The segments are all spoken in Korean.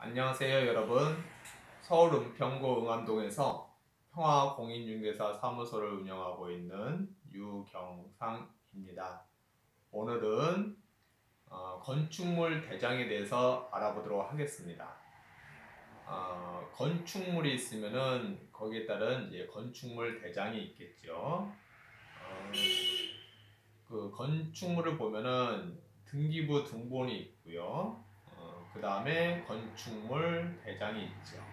안녕하세요 여러분. 서울 은평구 응암동에서 평화공인중개사 사무소를 운영하고 있는 유경상입니다. 오늘은 건축물 대장에 대해서 알아보도록 하겠습니다. 건축물이 있으면은 거기에 따른 이제 건축물 대장이 있겠죠. 그 건축물을 보면은 등기부 등본이 있고요. 그 다음에 건축물 대장이 있죠.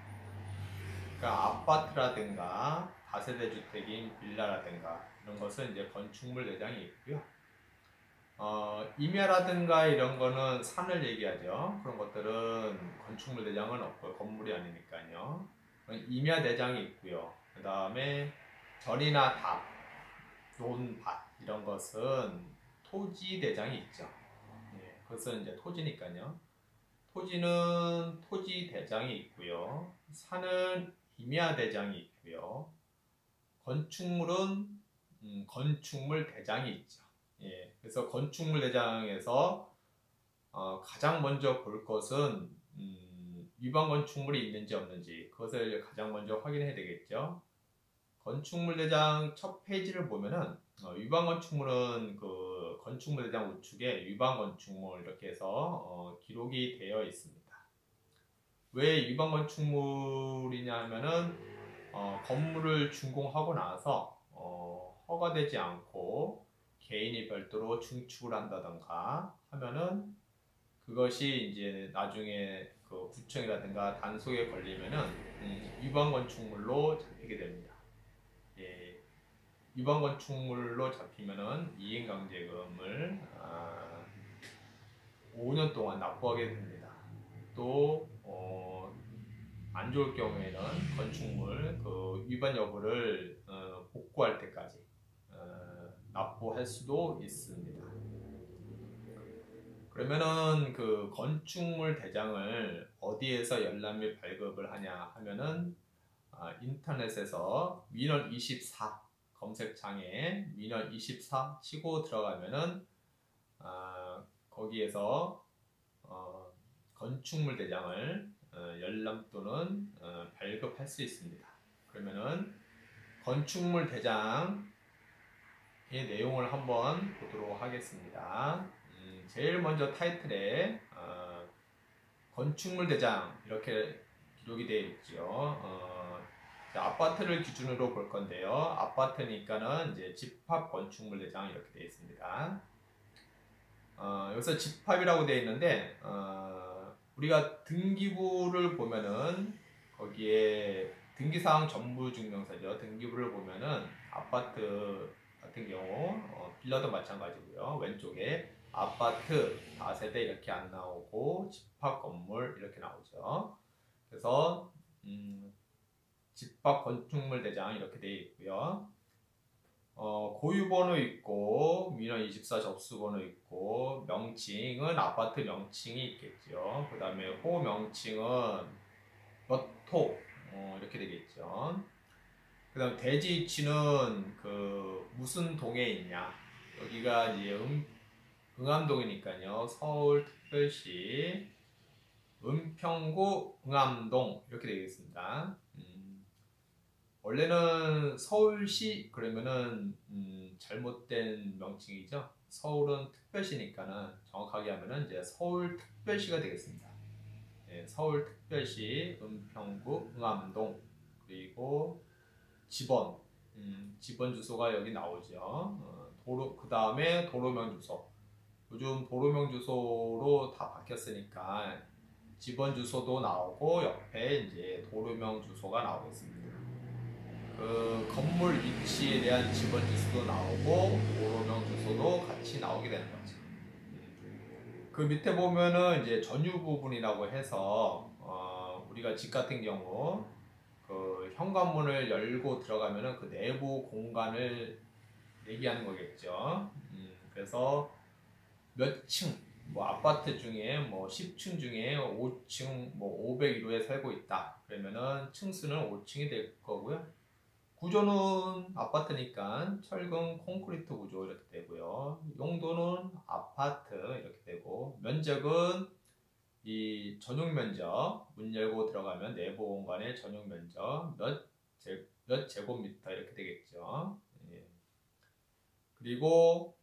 그러니까 아파트라든가 다세대 주택인 빌라라든가 이런 것은 이제 건축물 대장이 있고요. 임야라든가 이런 거는 산을 얘기하죠. 그런 것들은 건축물 대장은 없고 건물이 아니니까요. 임야 대장이 있고요. 그 다음에 절이나 답, 논밭 이런 것은 토지 대장이 있죠. 예, 그것은 이제 토지니까요. 토지는 토지 대장이 있고요. 산은 임야 대장이 있고요. 건축물은 건축물 대장이 있죠. 예, 그래서 건축물 대장에서 가장 먼저 볼 것은 위반 건축물이 있는지 없는지 그것을 가장 먼저 확인해야 되겠죠. 건축물 대장 첫 페이지를 보면은 위반 건축물은 그 건축물 대장 우측에 위반 건축물 이렇게 해서 기록이 되어 있습니다. 왜 위반 건축물이냐 하면은 건물을 준공하고 나서 허가되지 않고 개인이 별도로 증축을 한다던가 하면은 그것이 이제 나중에 그 구청이라든가 단속에 걸리면은 위반 건축물로 잡히게 됩니다. 예, 위반 건축물로 잡히면은 이행강제금을 5년 동안 납부하게 됩니다. 또 안 좋을 경우에는 건축물 그 위반 여부를 복구할 때까지 납부할 수도 있습니다. 그러면은 그 건축물 대장을 어디에서 열람 및 발급을 하냐 하면은 인터넷에서 민원24 검색창에 민원24 치고 들어가면은 거기에서 건축물 대장을 열람 또는 발급할 수 있습니다. 그러면은 건축물 대장의 내용을 한번 보도록 하겠습니다. 제일 먼저 타이틀에 건축물 대장 이렇게 기록이 되어 있죠. 아파트를 기준으로 볼 건데요. 아파트니까는 이제 집합 건축물 대장 이렇게 되어 있습니다. 여기서 집합이라고 되어 있는데 우리가 등기부를 보면은 거기에 등기사항 전부증명서죠. 등기부를 보면은 아파트 같은 경우 빌라도 마찬가지고요. 왼쪽에 아파트 다세대 이렇게 안 나오고 집합 건물 이렇게 나오죠. 그래서 집합 건축물 대장 이렇게 되어 있고요. 고유번호 있고 민원24 접수번호 있고 명칭은 아파트 명칭이 있겠죠. 그 다음에 호 명칭은 몇 호 이렇게 되겠죠. 그 다음 대지 위치는 그 무슨 동에 있냐, 여기가 이제 응암동이니까요. 서울특별시 은평구 응암동 이렇게 되겠습니다. 원래는 서울시 그러면은 잘못된 명칭이죠. 서울은 특별시니까는 정확하게 하면은 이제 서울특별시가 되겠습니다. 네, 서울특별시 은평구 응암동 그리고 집원 집원 주소가 여기 나오죠. 도로 그 다음에 도로명 주소. 요즘 도로명 주소로 다 바뀌었으니까 집원 주소도 나오고 옆에 이제 도로명 주소가 나오겠습니다. 그 건물 위치에 대한 집원 주소도 나오고 도로명 주소도 같이 나오게 되는 거죠. 그 밑에 보면은 이제 전유 부분이라고 해서 우리가 집 같은 경우 그 현관문을 열고 들어가면은 그 내부 공간을 얘기하는 거겠죠. 그래서 몇 층, 뭐 아파트 중에 뭐 10층 중에 5층, 뭐 501호에 살고 있다. 그러면은 층수는 5층이 될 거고요. 구조는 아파트니까 철근 콘크리트 구조 이렇게 되고요. 용도는 아파트 이렇게 되고, 면적은 이 전용 면적 문 열고 들어가면 내부 공간의 전용 면적 몇 제곱미터 이렇게 되겠죠. 예. 그리고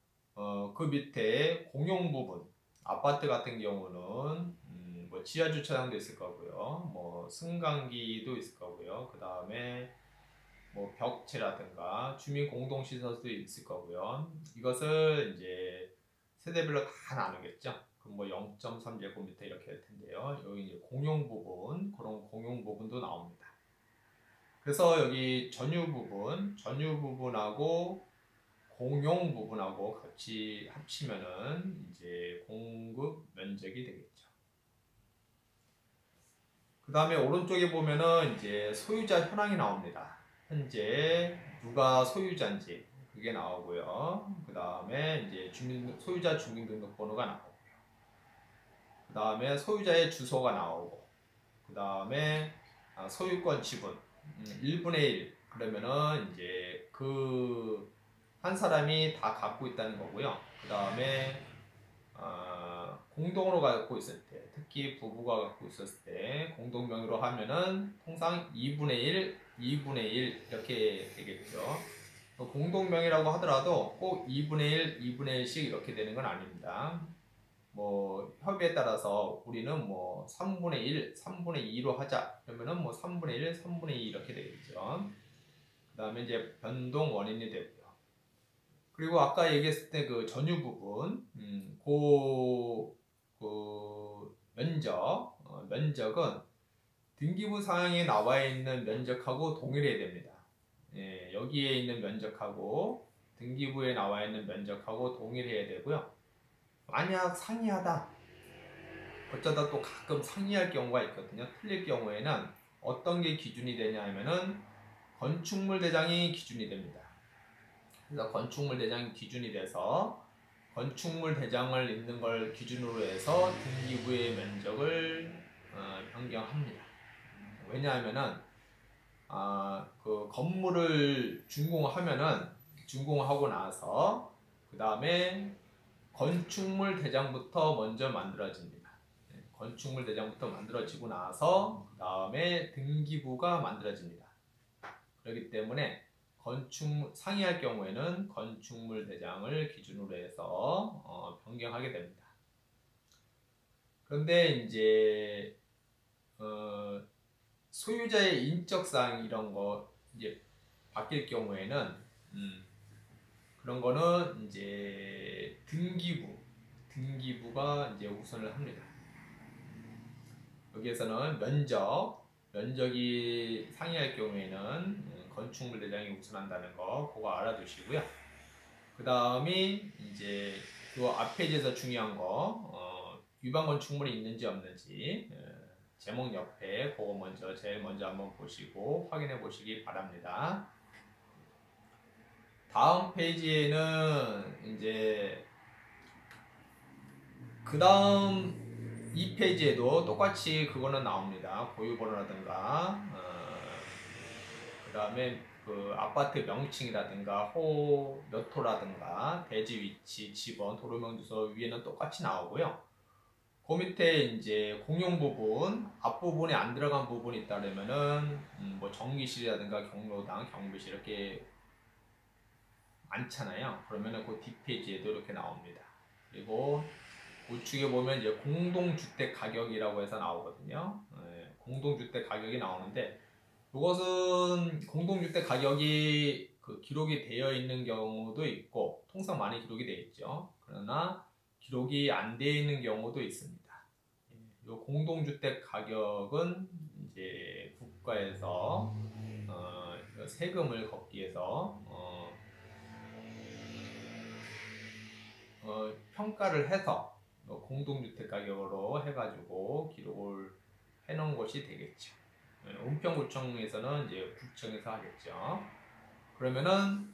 그 밑에 공용 부분 아파트 같은 경우는 뭐 지하 주차장도 있을 거고요. 뭐 승강기도 있을 거고요. 그 다음에 뭐 벽체라든가 주민 공동 시설도 있을 거고요. 이것을 이제 세대별로 다 나누겠죠. 그럼 뭐 0.3제곱미터 이렇게 할 텐데요. 여기 이제 공용 부분, 그런 공용 부분도 나옵니다. 그래서 여기 전유 부분하고 공용 부분하고 같이 합치면은 이제 공급 면적이 되겠죠. 그 다음에 오른쪽에 보면은 이제 소유자 현황이 나옵니다. 현재 누가 소유자인지 그게 나오고요. 그 다음에 이제 소유자 주민등록번호가 나오고요. 그 다음에 소유자의 주소가 나오고, 그 다음에 소유권 지분 1분의 1 그러면은 이제 그 한 사람이 다 갖고 있다는 거고요. 그 다음에 공동으로 갖고 있을 때, 특히 부부가 갖고 있었을 때 공동 명의로 하면은 통상 2분의 1, 2분의 1 이렇게 되겠죠. 공동 명의라고 하더라도 꼭 2분의 1, 2분의 1씩 이렇게 되는 건 아닙니다. 뭐 협의에 따라서 우리는 뭐 3분의 1, 3분의 2로 하자 그러면은 뭐 3분의 1, 3분의 2 이렇게 되겠죠. 그 다음에 이제 변동 원인이 되고요. 그리고 아까 얘기했을 때 그 전유 부분, 그 면적은 등기부 사항에 나와 있는 면적하고 동일해야 됩니다. 예, 여기에 있는 면적하고 등기부에 나와 있는 면적하고 동일해야 되고요. 만약 상이하다, 어쩌다 또 가끔 상이할 경우가 있거든요. 틀릴 경우에는 어떤 게 기준이 되냐 하면은 건축물 대장이 기준이 됩니다. 그래서 건축물 대장이 기준이 돼서 건축물 대장을 있는 걸 기준으로 해서 등기부의 면적을 변경합니다. 왜냐하면은 그 건물을 준공하고 나서 그 다음에 건축물 대장부터 먼저 만들어집니다. 건축물 대장부터 만들어지고 나서 그 다음에 등기부가 만들어집니다. 그렇기 때문에 상이할 경우에는 건축물 대장을 기준으로 해서 변경하게 됩니다. 그런데 이제 소유자의 인적사항 이런 거 이제 바뀔 경우에는 그런 거는 이제 등기부가 이제 우선을 합니다. 여기에서는 면적이 상이할 경우에는 건축물 대장이 우선한다는 거 그거 알아두시고요. 그 다음이 이제 그 앞 페이지에서 중요한 거 위반 건축물이 있는지 없는지 제목 옆에 그거 제일 먼저 한번 보시고 확인해 보시기 바랍니다. 다음 페이지에는 이제 그 다음 이 페이지에도 똑같이 그거는 나옵니다. 고유번호라든가 그 다음에 그 아파트 명칭이라든가 몇 호라든가 대지 위치, 지번, 도로명 주소 위에는 똑같이 나오고요. 그 밑에 이제 공용 부분, 앞부분에 안 들어간 부분이 있다면은 뭐 전기실이라든가 경로당, 경비실 이렇게 많잖아요. 그러면은 그 뒷페이지에도 이렇게 나옵니다. 그리고 우측에 보면 이제 공동주택 가격이라고 해서 나오거든요. 공동주택 가격이 나오는데 이것은 공동주택 가격이 그 기록이 되어 있는 경우도 있고 통상 많이 기록이 되어 있죠. 그러나 기록이 안 되어 있는 경우도 있습니다. 이 공동주택 가격은 이제 국가에서 세금을 걷기 위해서 평가를 해서 공동주택 가격으로 해가지고 기록을 해놓은 것이 되겠죠. 은평구청에서는 이제 구청에서 하겠죠. 그러면은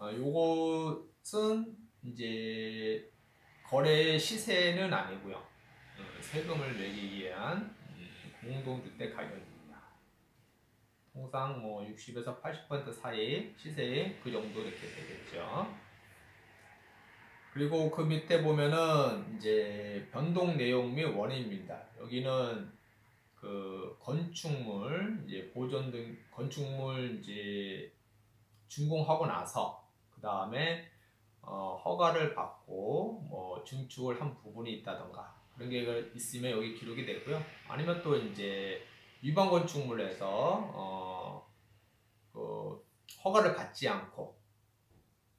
요것은 이제 거래 시세는 아니고요. 세금을 내기 위한 공동주택 가격입니다. 통상 뭐 60에서 80% 사이 시세에 그 정도 이렇게 되겠죠. 그리고 그 밑에 보면은 이제 변동 내용 및 원인입니다. 여기는 그 건축물 이제 보존 등 건축물 이제 준공하고 나서 그 다음에 허가를 받고 뭐 증축을 한 부분이 있다던가 그런 게 있으면 여기 기록이 되고요. 아니면 또 이제 위반 건축물에서 그 허가를 받지 않고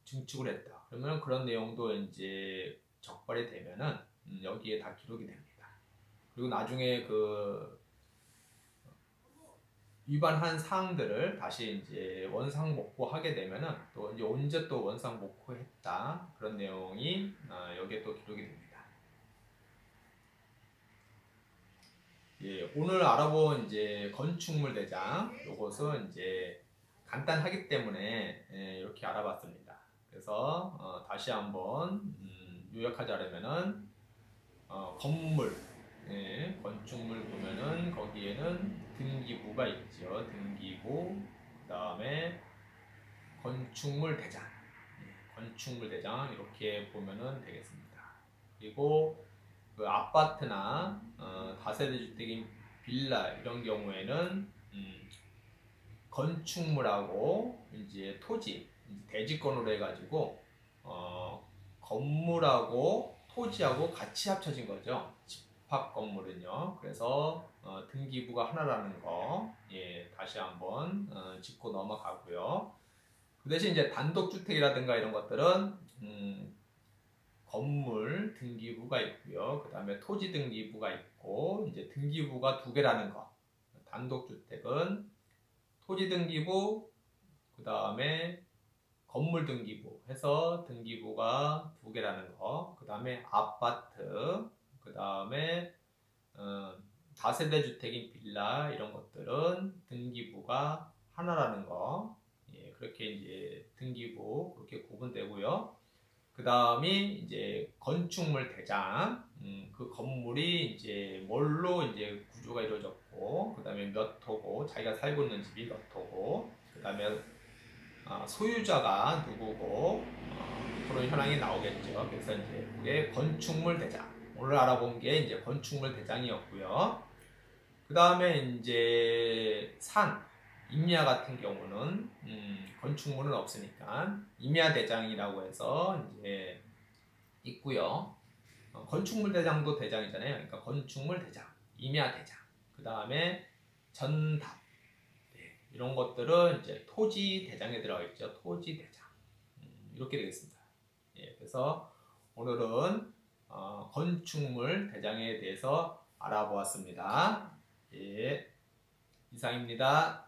증축을 했다. 그러면 그런 내용도 이제 적발이 되면은 여기에 다 기록이 됩니다. 그리고 나중에 그 위반한 사항들을 다시 이제 원상복구하게 되면은 또 이제 언제 또 원상복구했다 그런 내용이 여기에 또 기록이 됩니다. 예, 오늘 알아본 이제 건축물 대장 요것은 이제 간단하기 때문에 이렇게 알아봤습니다. 그래서 다시 한번 요약하자면은 건물 건축물 보면은 거기에는 등기부가 있죠. 등기부 그 다음에 건축물 대장 건축물 대장 이렇게 보면은 되겠습니다. 그리고 그 아파트나 다세대 주택인 빌라 이런 경우에는 건축물하고 이제 토지 대지권으로 해가지고 건물하고 토지하고 같이 합쳐진 거죠. 집합 건물은요. 그래서 등기부가 하나라는 거 다시 한번 짚고 넘어가고요. 그 대신 이제 단독주택이라든가 이런 것들은 건물 등기부가 있고요. 그 다음에 토지 등기부가 있고 이제 등기부가 두 개라는 거. 단독주택은 토지 등기부 그 다음에 건물 등기부 해서 등기부가 두 개라는 거. 그 다음에 아파트 그 다음에 다세대 주택인 빌라 이런 것들은 등기부가 하나라는 거. 그렇게 이제 등기부 그렇게 구분되고요. 그 다음이 이제 건축물 대장, 그 건물이 이제 뭘로 이제 구조가 이루어졌고, 그 다음에 몇 호고, 자기가 살고 있는 집이 몇 호고, 그 다음에 소유자가 누구고, 그런 현황이 나오겠죠. 그래서 이제 그게 건축물 대장. 오늘 알아본 게 이제 건축물 대장이었고요. 그 다음에 이제 임야 같은 경우는 건축물은 없으니까 임야 대장이라고 해서 이제 있고요. 건축물 대장도 대장이잖아요. 그러니까 건축물 대장, 임야 대장. 그 다음에 전답 이런 것들은 이제 토지 대장에 들어가 있죠. 토지 대장 이렇게 되겠습니다. 그래서 오늘은 건축물 대장에 대해서 알아보았습니다. 이상입니다.